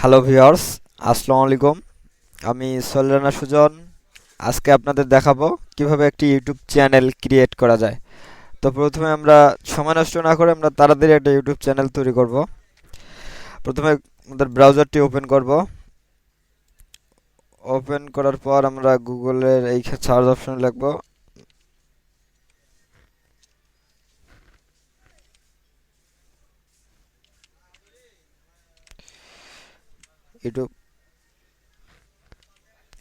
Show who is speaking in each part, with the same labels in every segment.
Speaker 1: Hello viewers, আসসালামু আলাইকুম। আমি সলিরানা সুজন। আজকে আপনাদের দেখাবো কিভাবে একটি ইউটিউব চ্যানেল ক্রিয়েট করা যায়। তো প্রথমে আমরা সময় নষ্ট না করে আমরা তাড়াতাড়ি একটা ইউটিউব চ্যানেল তৈরি করব। প্রথমে আমাদের ব্রাউজারটি ওপেন করব। ওপেন করার পর আমরা গুগলের এই সার্চ অপশনে লিখব ইউটিউব।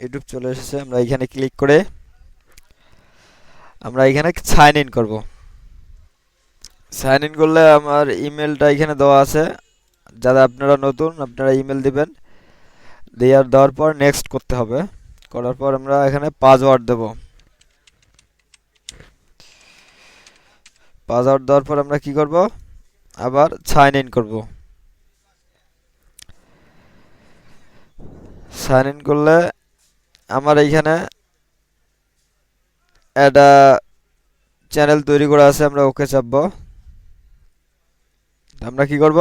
Speaker 1: ইউটিউব চলে এসেছে। আমরা এখানে ক্লিক করে আমরা এখানে সাইন ইন করব। সাইন ইন করলে আমার ইমেলটা এখানে দেওয়া আছে। যারা আপনারা নতুন, আপনারা ইমেল দিবেন। দেওয়ার পর নেক্সট করতে হবে। করার পর আমরা এখানে পাসওয়ার্ড দেব। পাসওয়ার্ড দেওয়ার পর আমরা কি করব, আবার সাইন ইন করব। সাইন ইন করলে আমার এইখানে একটা চ্যানেল তৈরি করা আছে। আমরা ওকে চাপবো। আমরা কি করব,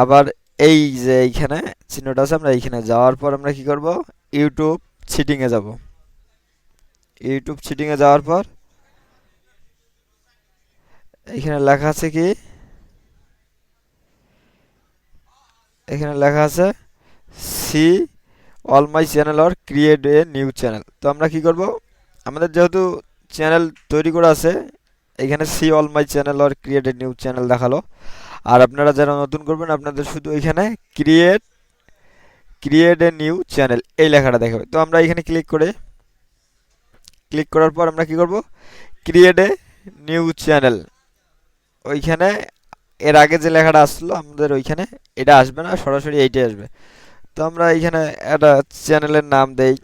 Speaker 1: আবার এই যে এইখানে চিহ্নটা আছে, আমরা এইখানে যাওয়ার পর আমরা কি করব, ইউটিউব সেটিংয়ে যাব। ইউটিউব সেটিংয়ে যাওয়ার পর এখানে লেখা আছে কি, এখানে লেখা আছে see all my channel or create a new channel. তো আমরা কি করব, আমাদের যেহেতু চ্যানেল তৈরি করা আছে, এখানে see all my channel or create a new channel দেখালো। আর আপনারা যারা নতুন করবেন আপনাদের শুধু এখানে create create a new channel এই লেখাটা দেখাবে। তো আমরা এখানে ক্লিক করার পর আমরা কি করব, ক্রিয়েট এ নিউ চ্যানেল। ওইখানে এর আগে যে লেখাটা আসলো আমাদের ওইখানে এটা আসবে না, সরাসরি এইটাই আসবে। তো আমরা এইখানে একটা চ্যানেলের নাম দেই।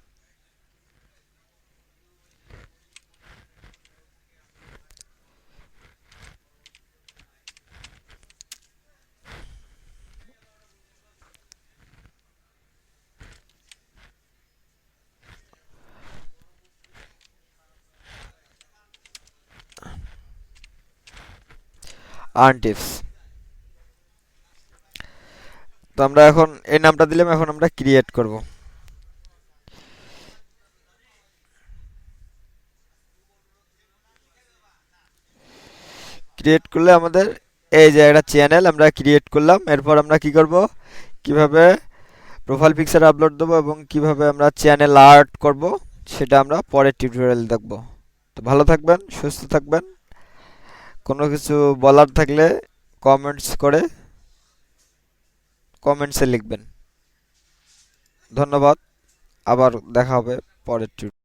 Speaker 1: Earn tips. তো আমরা এখন এই নামটা দিলাম। এখন আমরা ক্রিয়েট করব। ক্রিয়েট করলে আমাদের এই যে একটা চ্যানেল আমরা ক্রিয়েট করলাম। এরপর আমরা কি করব, কিভাবে প্রোফাইল পিকচার আপলোড দেবো এবং কিভাবে আমরা চ্যানেল আর্ট করব সেটা আমরা পরের টিউটোরিয়াল দেখব। তো ভালো থাকবেন, সুস্থ থাকবেন। কোনো কিছু বলার থাকলে কমেন্টসে লিখবেন। ধন্যবাদ। আবার দেখা হবে পরের টিউটোরিয়ালে।